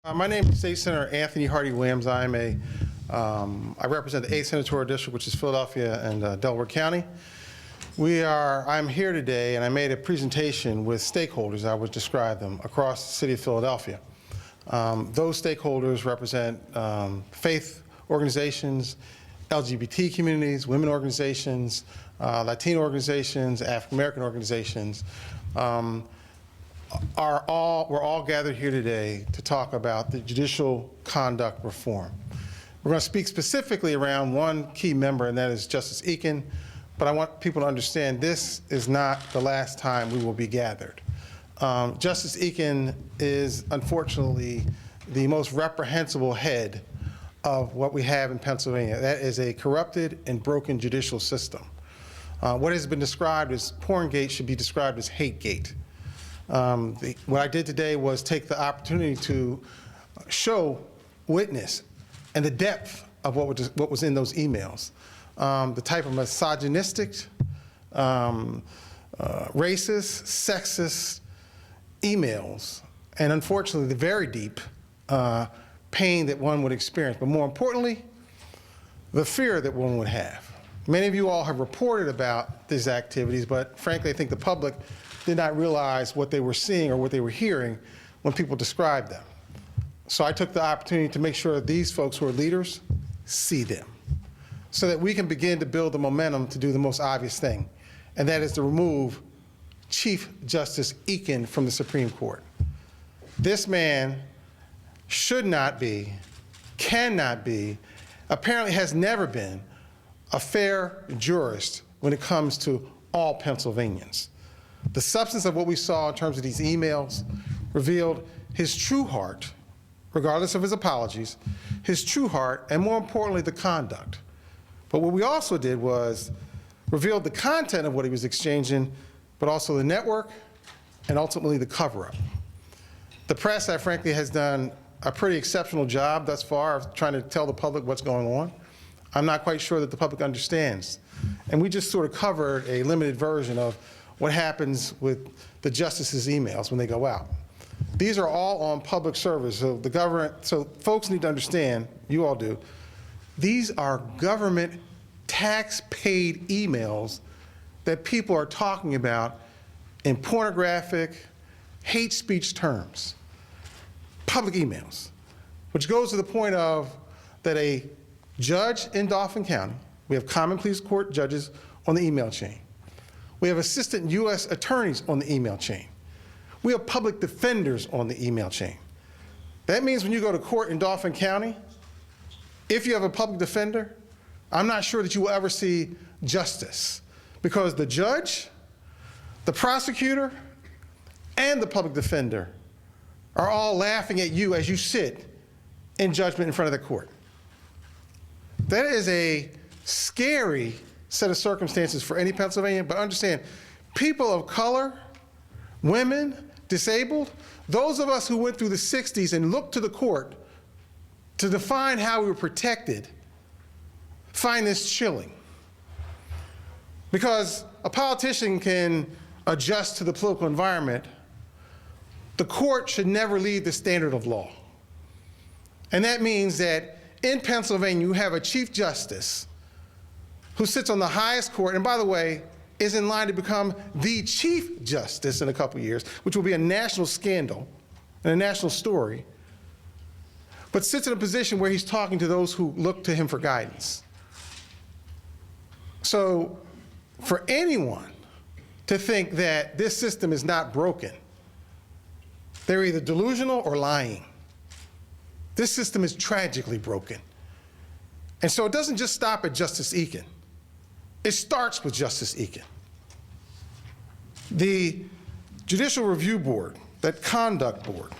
My name is State Senator Anthony Hardy Williams. I represent the 8th Senatorial District, which is Philadelphia and Delaware County. I'm here today, and I made a presentation with stakeholders, I would describe them, across the city of Philadelphia. Those stakeholders represent faith organizations, LGBT communities, women organizations, Latino organizations, African American organizations. We're all gathered here today to talk about the Judicial Conduct Reform. We're going to speak specifically around one key member, and that is Justice Eakin, but I want people to understand this is not the last time we will be gathered. Justice Eakin is unfortunately the most reprehensible head of what we have in Pennsylvania. That is a corrupted and broken judicial system. What has been described as Porngate should be described as Hategate. What I did today was take the opportunity to show, witness, and the depth of what was in those emails. The type of misogynistic, racist, sexist emails, and unfortunately the very deep pain that one would experience, but more importantly, the fear that one would have. Many of you all have reported about these activities, but frankly I think the public did not realize what they were seeing or what they were hearing when people described them. So I took the opportunity to make sure that these folks who are leaders see them, so that we can begin to build the momentum to do the most obvious thing, and that is to remove Chief Justice Eakin from the Supreme Court. This man should not be, cannot be, apparently has never been a fair jurist when it comes to all Pennsylvanians. The substance of what we saw in terms of these emails revealed his true heart, regardless of his apologies, his true heart, and more importantly, the conduct. But what we also did was revealed the content of what he was exchanging, but also the network and ultimately the cover-up. The press, frankly, has done a pretty exceptional job thus far of trying to tell the public what's going on. I'm not quite sure that the public understands. And we just sort of covered a limited version of what happens with the justices' emails when they go out. These are all on public service, so the government, so folks need to understand, you all do, these are government tax-paid emails that people are talking about in pornographic, hate speech terms. Public emails, which goes to the point of that a judge in Dauphin County, we have common pleas court judges on the email chain. We have assistant U.S. attorneys on the email chain. We have public defenders on the email chain. That means when you go to court in Dauphin County, if you have a public defender, I'm not sure that you will ever see justice, because the judge, the prosecutor, and the public defender are all laughing at you as you sit in judgment in front of the court. That is a scary set of circumstances for any Pennsylvanian, but understand, people of color, women, disabled, those of us who went through the 60s and looked to the court to define how we were protected, find this chilling. Because a politician can adjust to the political environment, the court should never lead the standard of law. And that means that in Pennsylvania, you have a Chief Justice who sits on the highest court, and by the way, is in line to become the Chief Justice in a couple years, which will be a national scandal and a national story, but sits in a position where he's talking to those who look to him for guidance. So for anyone to think that this system is not broken, they're either delusional or lying. This system is tragically broken. And so it doesn't just stop at Justice Eakin. It starts with Justice Eakin. The Judicial Review Board, that conduct board,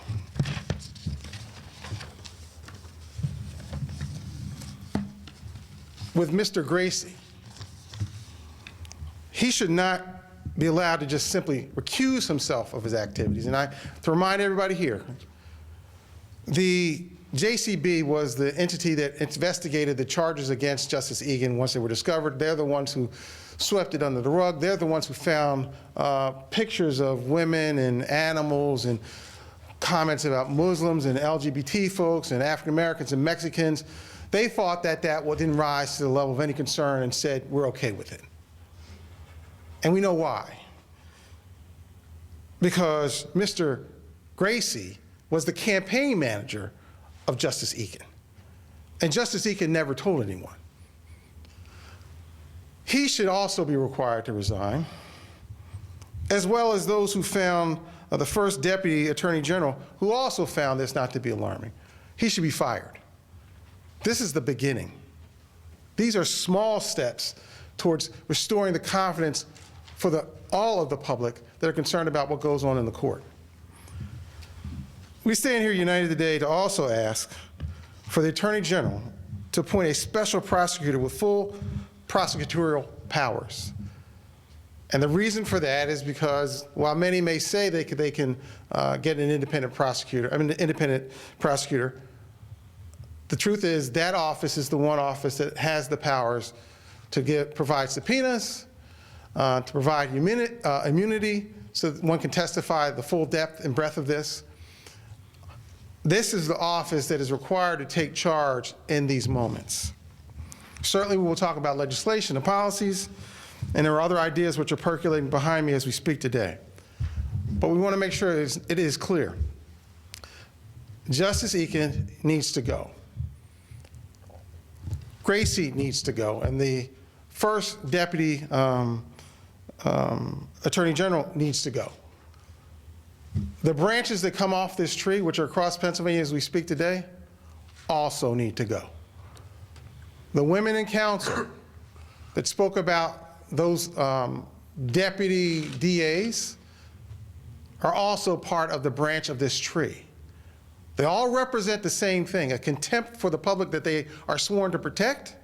with Mr. Gracie, he should not be allowed to just simply recuse himself of his activities. And to remind everybody here, the JCB was the entity that investigated the charges against Justice Eakin once they were discovered. They're the ones who swept it under the rug. They're the ones who found pictures of women and animals and comments about Muslims and LGBT folks and African Americans and Mexicans, they thought that that didn't rise to the level of any concern and said, we're okay with it. And we know why. Because Mr. Gracie was the campaign manager of Justice Eakin. And Justice Eakin never told anyone. He should also be required to resign, as well as those who found the first Deputy Attorney General, who also found this not to be alarming. He should be fired. This is the beginning. These are small steps towards restoring the confidence for all of the public that are concerned about what goes on in the court. We stand here united today to also ask for the Attorney General to appoint a special prosecutor with full prosecutorial powers. And the reason for that is because while many may say they can get an independent prosecutor, the truth is that office is the one office that has the powers to provide subpoenas, to provide immunity so that one can testify the full depth and breadth of this. This is the office that is required to take charge in these moments. Certainly we will talk about legislation and policies, and there are other ideas which are percolating behind me as we speak today. But we want to make sure it is clear. Justice Eakin needs to go. Gracie needs to go, and the first Deputy Attorney General needs to go. The branches that come off this tree, which are across Pennsylvania as we speak today, also need to go. The women in council that spoke about those deputy DAs are also part of the branch of this tree. They all represent the same thing, a contempt for the public that they are sworn to protect,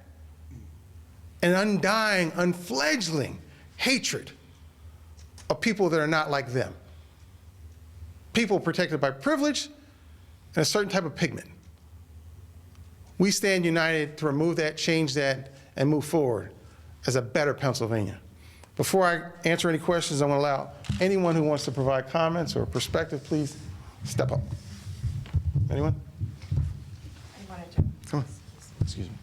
an undying, unfledgling hatred of people that are not like them. People protected by privilege and a certain type of pigment. We stand united to remove that, change that, and move forward as a better Pennsylvania. Before I answer any questions, I want to allow anyone who wants to provide comments or perspective, please step up. Anyone? I wanted to. Come on. Excuse me.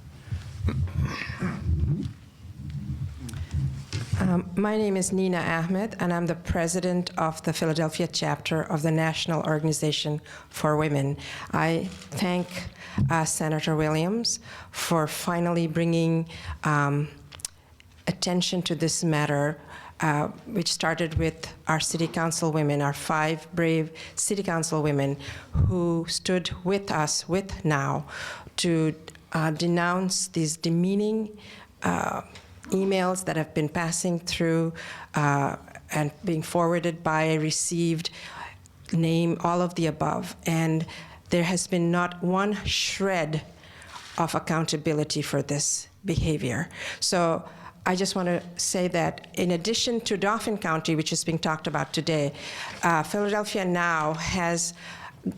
My name is Nina Ahmed, and I'm the president of the Philadelphia chapter of the National Organization for Women. I thank Senator Williams for finally bringing attention to this matter, which started with our city council women, our 5 brave city council women who stood with us, now, to denounce these demeaning emails that have been passing through and being forwarded by, received, name, all of the above. And there has been not one shred of accountability for this behavior. So I just want to say that in addition to Dauphin County, which is being talked about today, Philadelphia now has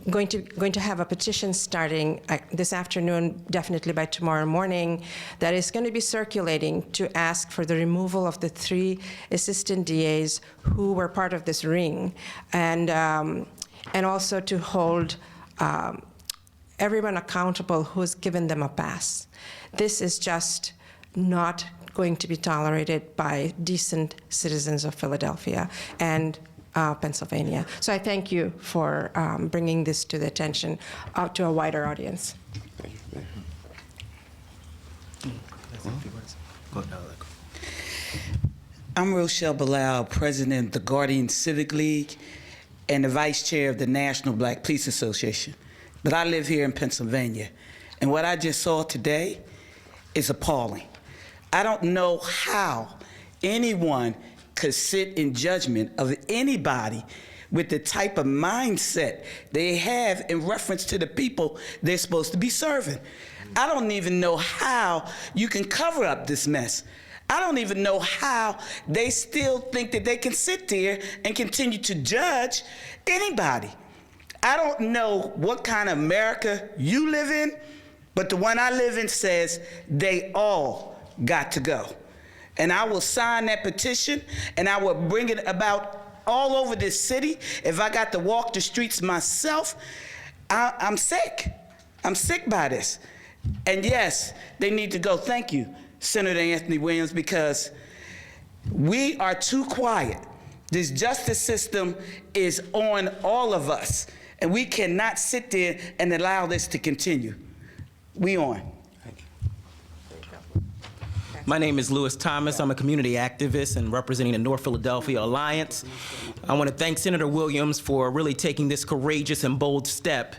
going to have a petition starting this afternoon, definitely by tomorrow morning, that is going to be circulating to ask for the removal of the 3 assistant DAs who were part of this ring, and also to hold everyone accountable who's given them a pass. This is just not going to be tolerated by decent citizens of Philadelphia and Pennsylvania. So I thank you for bringing this to the attention to a wider audience. Thank you. I'm Rochelle Bilal, president of the Guardian Civic League and the vice chair of the National Black Police Association. But I live here in Pennsylvania, and what I just saw today is appalling. I don't know how anyone could sit in judgment of anybody with the type of mindset they have in reference to the people they're supposed to be serving. I don't even know how you can cover up this mess. I don't even know how they still think that they can sit there and continue to judge anybody. I don't know what kind of America you live in, but the one I live in says they all got to go. And I will sign that petition, and I will bring it about all over this city, if I got to walk the streets myself, I'm sick. I'm sick by this. And yes, they need to go. Thank you, Senator Anthony Williams, because we are too quiet. This justice system is on all of us, and we cannot sit there and allow this to continue. We on. My name is Lewis Thomas. I'm a community activist and representing the North Philadelphia Alliance. I want to thank Senator Williams for really taking this courageous and bold step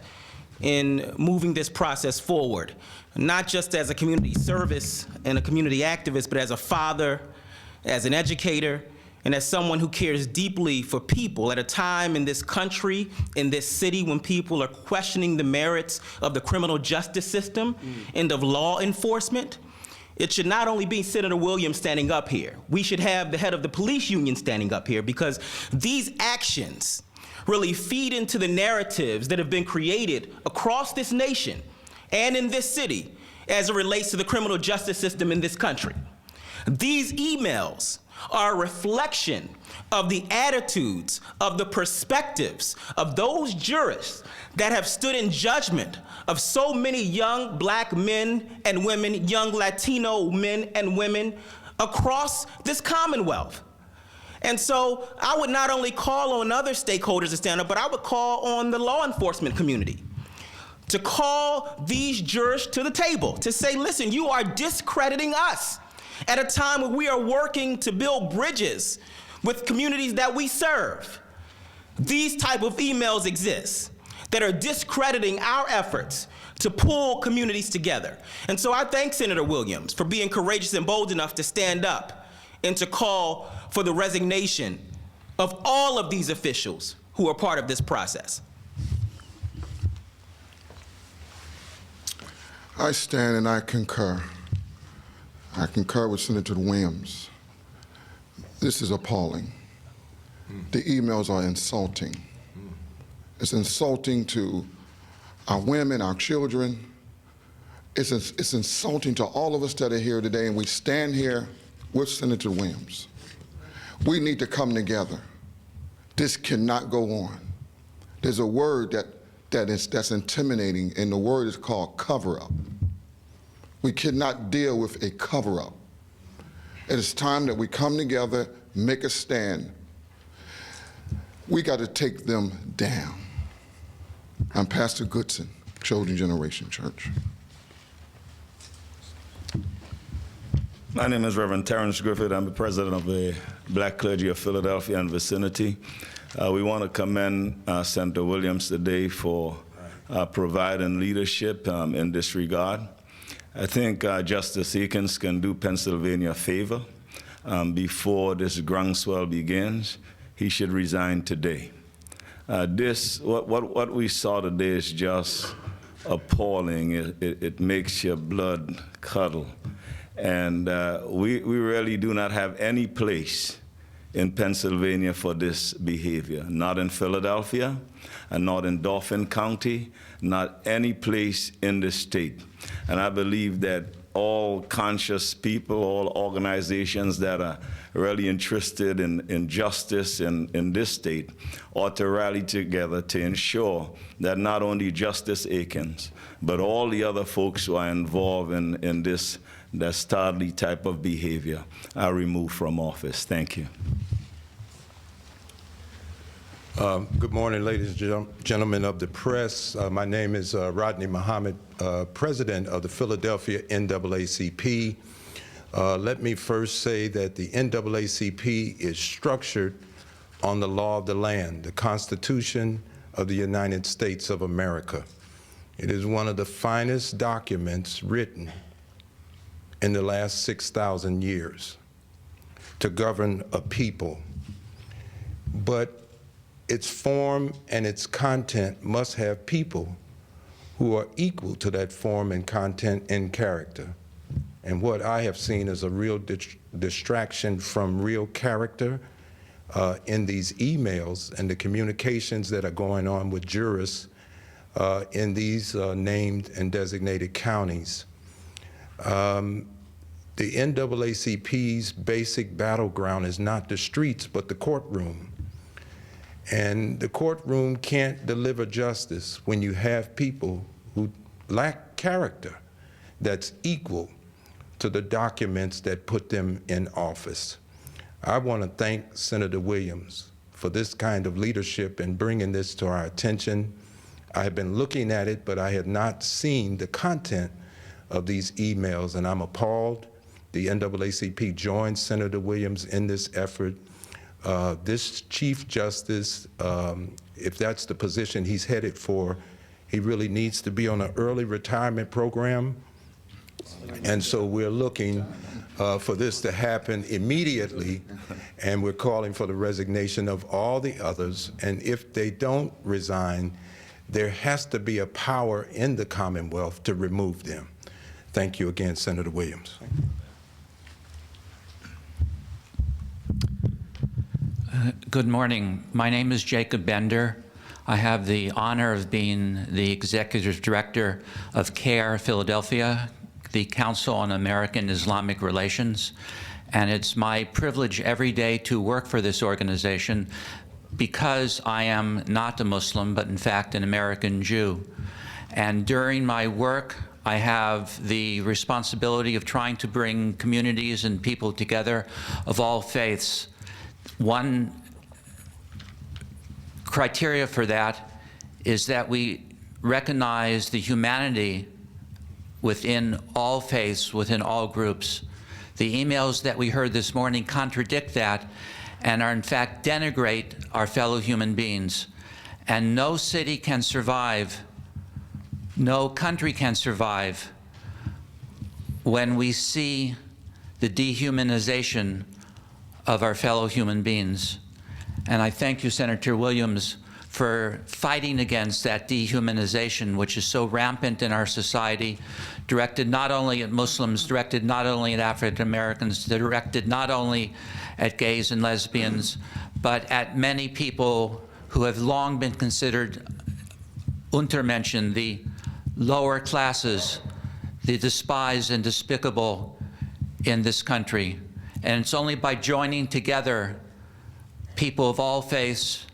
in moving this process forward, not just as a community service and a community activist, but as a father, as an educator, and as someone who cares deeply for people at a time in this country, in this city, when people are questioning the merits of the criminal justice system and of law enforcement. It should not only be Senator Williams standing up here. We should have the head of the police union standing up here, because these actions really feed into the narratives that have been created across this nation and in this city as it relates to the criminal justice system in this country. These emails are a reflection of the attitudes, of the perspectives of those jurists that have stood in judgment of so many young black men and women, young Latino men and women across this Commonwealth. And so I would not only call on other stakeholders to stand up, but I would call on the law enforcement community to call these jurists to the table, to say, listen, you are discrediting us at a time when we are working to build bridges with communities that we serve. These type of emails exist that are discrediting our efforts to pull communities together. And so I thank Senator Williams for being courageous and bold enough to stand up and to call for the resignation of all of these officials who are part of this process. I stand and I concur. I concur with Senator Williams. This is appalling. The emails are insulting. It's insulting to our women, our children. It's insulting to all of us that are here today, and we stand here with Senator Williams. We need to come together. This cannot go on. There's a word that's intimidating, and the word is called cover-up. We cannot deal with a cover-up. It is time that we come together, make a stand. We got to take them down. I'm Pastor Goodson, Chosen Generation Church. My name is Reverend Terrence Griffith. I'm the president of the Black Clergy of Philadelphia and vicinity. We want to commend Senator Williams today for providing leadership in this regard. I think Justice Akins can do Pennsylvania a favor. Before this groundswell begins, he should resign today. What we saw today is just appalling. It makes your blood cuddle. And we really do not have any place in Pennsylvania for this behavior. Not in Philadelphia, and not in Dauphin County, not any place in the state. And I believe that all conscious people, all organizations that are really interested in justice in this state ought to rally together to ensure that not only Justice Akins, but all the other folks who are involved in this dastardly type of behavior are removed from office. Thank you. Good morning, ladies and gentlemen of the press. My name is Rodney Muhammad, president of the Philadelphia NAACP. Let me first say that the NAACP is structured on the law of the land, the Constitution of the United States of America. It is one of the finest documents written in the last 6,000 years to govern a people. But its form and its content must have people who are equal to that form and content and character. And what I have seen is a real distraction from real character in these emails and the communications that are going on with jurists in these named and designated counties. The NAACP's basic battleground is not the streets, but the courtroom. And the courtroom can't deliver justice when you have people who lack character that's equal to the documents that put them in office. I want to thank Senator Williams for this kind of leadership and bringing this to our attention. I have been looking at it, but I had not seen the content of these emails, and I'm appalled. The NAACP joined Senator Williams in this effort. This Chief Justice, if that's the position he's headed for, he really needs to be on an early retirement program. And so we're looking for this to happen immediately, and we're calling for the resignation of all the others. And if they don't resign, there has to be a power in the Commonwealth to remove them. Thank you again, Senator Williams. Good morning. My name is Jacob Bender. I have the honor of being the Executive Director of CARE Philadelphia, the Council on American Islamic Relations. And it's my privilege every day to work for this organization because I am not a Muslim, but in fact an American Jew. And during my work, I have the responsibility of trying to bring communities and people together of all faiths. One criteria for that is that we recognize the humanity within all faiths, within all groups. The emails that we heard this morning contradict that and are in fact denigrate our fellow human beings. And no city can survive, no country can survive when we see the dehumanization of our fellow human beings. And I thank you, Senator Williams, for fighting against that dehumanization, which is so rampant in our society, directed not only at Muslims, directed not only at African Americans, directed not only at gays and lesbians, but at many people who have long been considered Untermenschen, the lower classes, the despised and despicable in this country. And it's only by joining together people of all faiths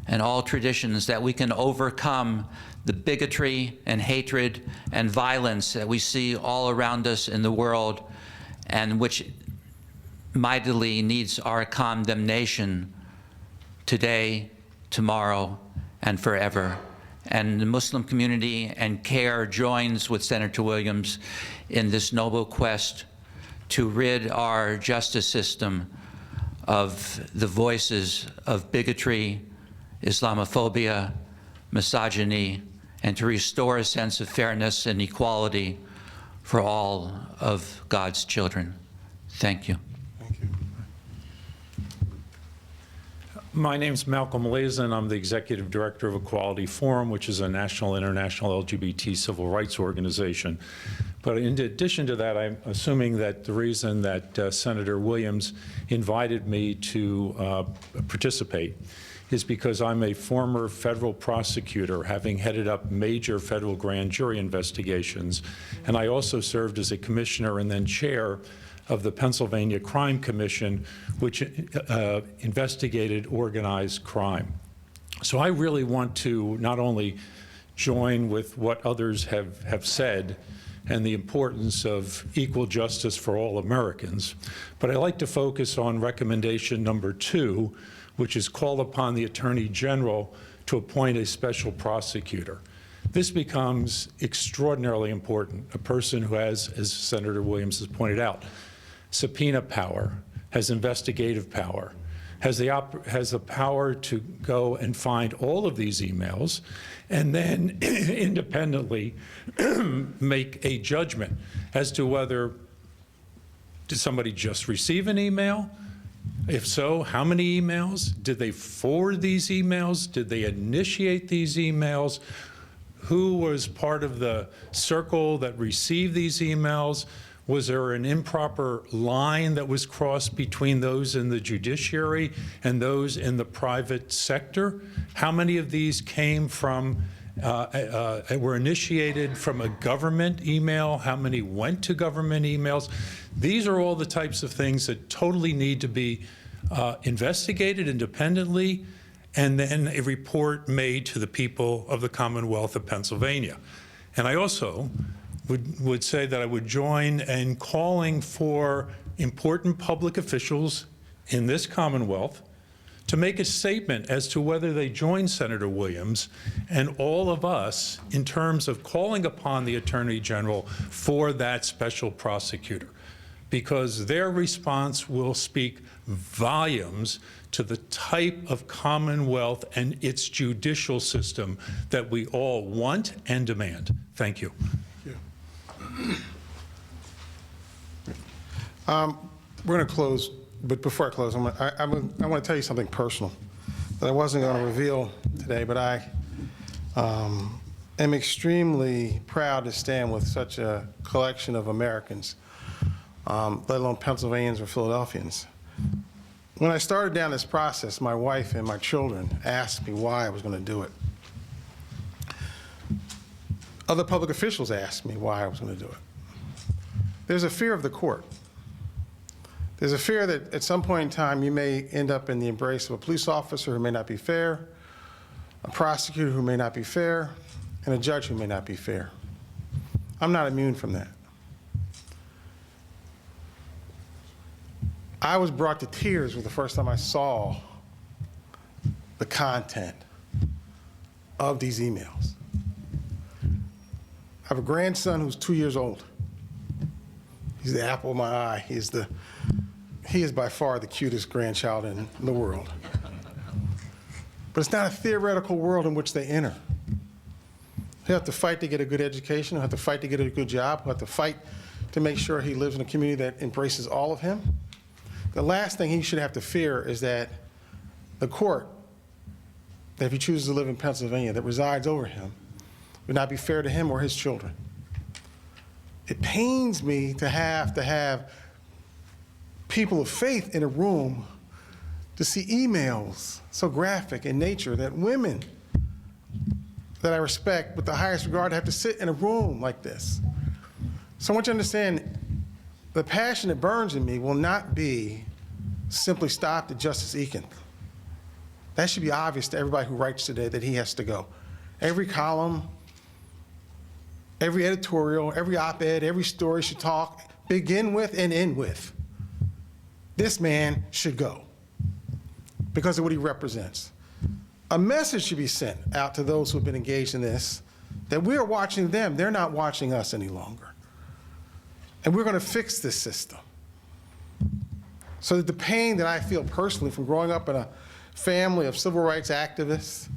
and all traditions that we can overcome the bigotry and hatred and violence that we see all around us in the world, and which mightily needs our condemnation today, tomorrow, and forever. And the Muslim community and CARE joins with Senator Williams in this noble quest to rid our justice system of the voices of bigotry, Islamophobia, misogyny, and to restore a sense of fairness and equality for all of God's children. Thank you. Thank you. My name's Malcolm Lazen. I'm the Executive Director of Equality Forum, which is a national, international LGBT civil rights organization. But in addition to that, I'm assuming that the reason that Senator Williams invited me to participate is because I'm a former federal prosecutor, having headed up major federal grand jury investigations. And I also served as a commissioner and then chair of the Pennsylvania Crime Commission, which investigated organized crime. So I really want to not only join with what others have said and the importance of equal justice for all Americans, but I like to focus on recommendation number 2, which is call upon the Attorney General to appoint a special prosecutor. This becomes extraordinarily important. A person who has, as Senator Williams has pointed out, subpoena power, has investigative power, has the power to go and find all of these emails and then independently make a judgment as to whether did somebody just receive an email? If so, how many emails? Did they forward these emails? Did they initiate these emails? Who was part of the circle that received these emails? Was there an improper line that was crossed between those in the judiciary and those in the private sector? How many of these came from, were initiated from a government email? How many went to government emails? These are all the types of things that totally need to be investigated independently and then a report made to the people of the Commonwealth of Pennsylvania. And I also would say that I would join in calling for important public officials in this Commonwealth to make a statement as to whether they join Senator Williams and all of us in terms of calling upon the Attorney General for that special prosecutor, because their response will speak volumes to the type of Commonwealth and its judicial system that we all want and demand. Thank you. We're going to close, but before I close, I want to tell you something personal that I wasn't going to reveal today, but I am extremely proud to stand with such a collection of Americans, let alone Pennsylvanians or Philadelphians. When I started down this process, my wife and my children asked me why I was going to do it. Other public officials asked me why I was going to do it. There's a fear of the court. There's a fear that at some point in time you may end up in the embrace of a police officer who may not be fair, a prosecutor who may not be fair, and a judge who may not be fair. I'm not immune from that. I was brought to tears the first time I saw the content of these emails. I have a grandson who's 2 years old. He's the apple of my eye. He is by far the cutest grandchild in the world. But it's not a theoretical world in which they enter. He'll have to fight to get a good education. He'll have to fight to get a good job. He'll have to fight to make sure he lives in a community that embraces all of him. The last thing he should have to fear is that the court, that if he chooses to live in Pennsylvania, that resides over him, would not be fair to him or his children. It pains me to have people of faith in a room to see emails so graphic in nature that women that I respect with the highest regard have to sit in a room like this. So I want you to understand, the passion that burns in me will not be simply stopped at Justice Eakin. That should be obvious to everybody who writes today that he has to go. Every column, every editorial, every op-ed, every story should begin with and end with, this man should go because of what he represents. A message should be sent out to those who have been engaged in this, that we are watching them, they're not watching us any longer. And we're going to fix this system so that the pain that I feel personally from growing up in a family of civil rights activists,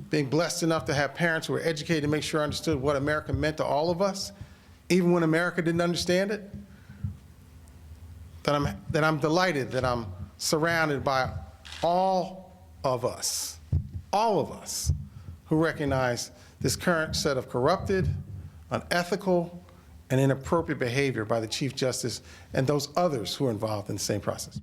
being blessed enough to have parents who were educated to make sure I understood what America meant to all of us, even when America didn't understand it, that I'm delighted that I'm surrounded by all of us who recognize this current set of corrupted, unethical, and inappropriate behavior by the Chief Justice and those others who are involved in the same process.